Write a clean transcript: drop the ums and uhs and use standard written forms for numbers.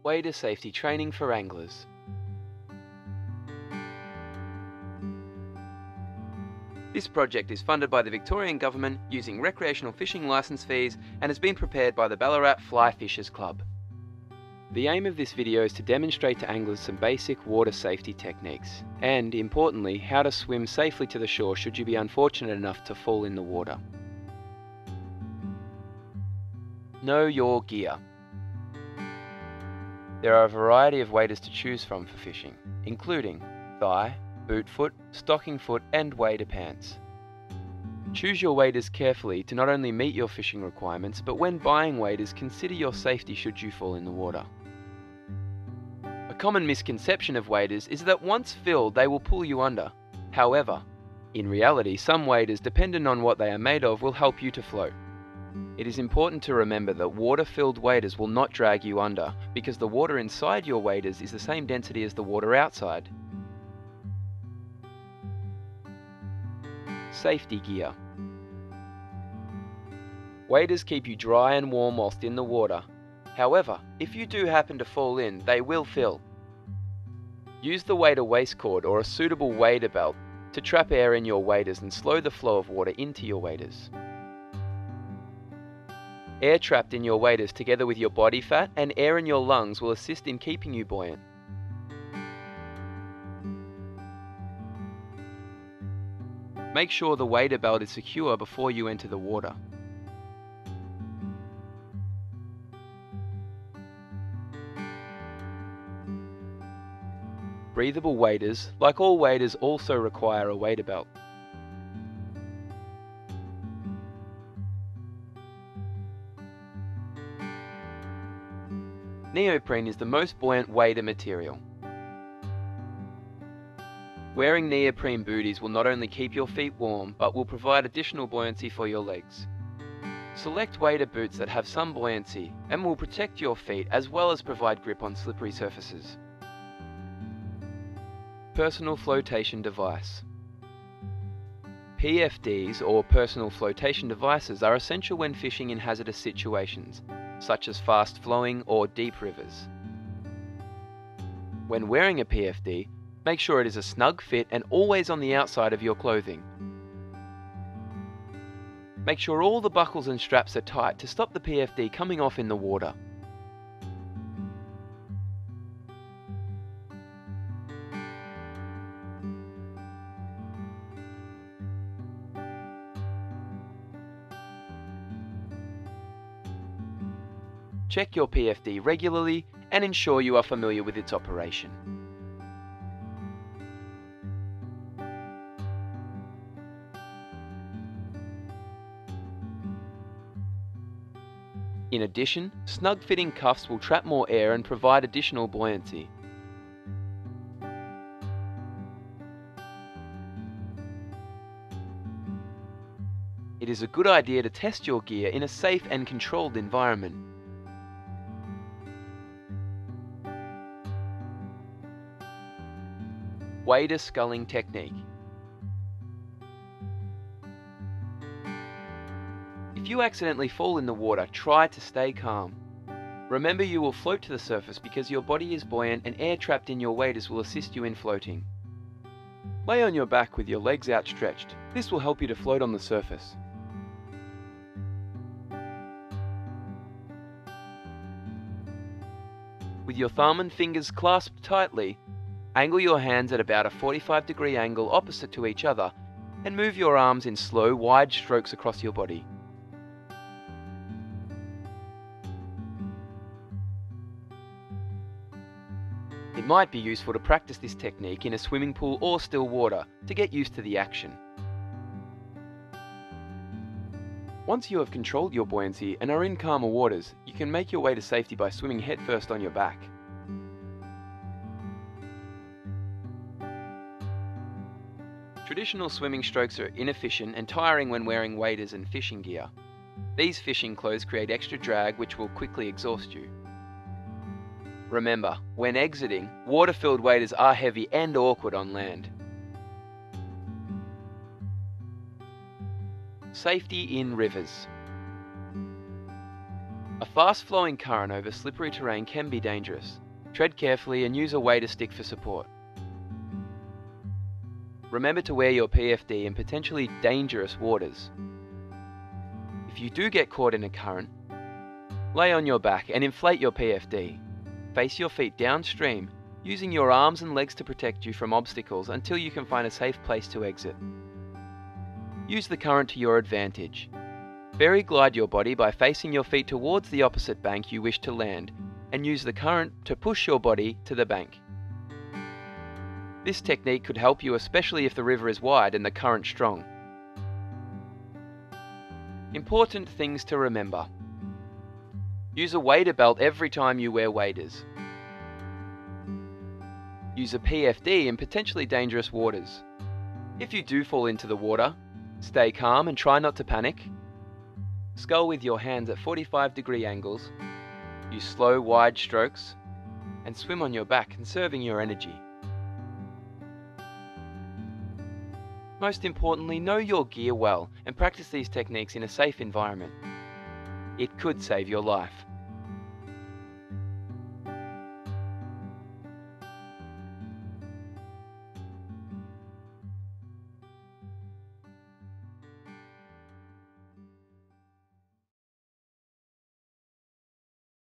Wader safety training for anglers. This project is funded by the Victorian Government using recreational fishing licence fees and has been prepared by the Ballarat Fly Fishers Club. The aim of this video is to demonstrate to anglers some basic water safety techniques and, importantly, how to swim safely to the shore should you be unfortunate enough to fall in the water. Know your gear. There are a variety of waders to choose from for fishing, including thigh, boot foot, stocking foot and wader pants. Choose your waders carefully to not only meet your fishing requirements, but when buying waders, consider your safety should you fall in the water. A common misconception of waders is that once filled they will pull you under. However, in reality some waders, depending on what they are made of, will help you to float. It is important to remember that water-filled waders will not drag you under because the water inside your waders is the same density as the water outside. Safety gear. Waders keep you dry and warm whilst in the water. However, if you do happen to fall in, they will fill. Use the wader waistcord or a suitable wader belt to trap air in your waders and slow the flow of water into your waders. Air trapped in your waders together with your body fat and air in your lungs will assist in keeping you buoyant. Make sure the wader belt is secure before you enter the water. Breathable waders, like all waders, also require a wader belt. Neoprene is the most buoyant wader material. Wearing neoprene booties will not only keep your feet warm, but will provide additional buoyancy for your legs. Select wader boots that have some buoyancy and will protect your feet as well as provide grip on slippery surfaces. Personal flotation device. PFDs, or personal flotation devices, are essential when fishing in hazardous situations, such as fast-flowing or deep rivers. When wearing a PFD, make sure it is a snug fit and always on the outside of your clothing. Make sure all the buckles and straps are tight to stop the PFD coming off in the water. Check your PFD regularly and ensure you are familiar with its operation. In addition, snug-fitting cuffs will trap more air and provide additional buoyancy. It is a good idea to test your gear in a safe and controlled environment. Wader sculling technique. If you accidentally fall in the water, try to stay calm. Remember, you will float to the surface because your body is buoyant and air trapped in your waders will assist you in floating. Lay on your back with your legs outstretched. This will help you to float on the surface. With your thumb and fingers clasped tightly, angle your hands at about a 45-degree angle opposite to each other and move your arms in slow, wide strokes across your body. It might be useful to practice this technique in a swimming pool or still water to get used to the action. Once you have controlled your buoyancy and are in calmer waters, you can make your way to safety by swimming headfirst on your back. Traditional swimming strokes are inefficient and tiring when wearing waders and fishing gear. These fishing clothes create extra drag which will quickly exhaust you. Remember, when exiting, water-filled waders are heavy and awkward on land. Safety in rivers. A fast-flowing current over slippery terrain can be dangerous. Tread carefully and use a waders stick for support. Remember to wear your PFD in potentially dangerous waters. If you do get caught in a current, lay on your back and inflate your PFD. Face your feet downstream, using your arms and legs to protect you from obstacles until you can find a safe place to exit. Use the current to your advantage. Berry glide your body by facing your feet towards the opposite bank you wish to land, and use the current to push your body to the bank. This technique could help you, especially if the river is wide and the current strong. Important things to remember. Use a wader belt every time you wear waders. Use a PFD in potentially dangerous waters. If you do fall into the water, stay calm and try not to panic. Scull with your hands at 45-degree angles. Use slow, wide strokes. And swim on your back, conserving your energy. Most importantly, know your gear well and practice these techniques in a safe environment. It could save your life.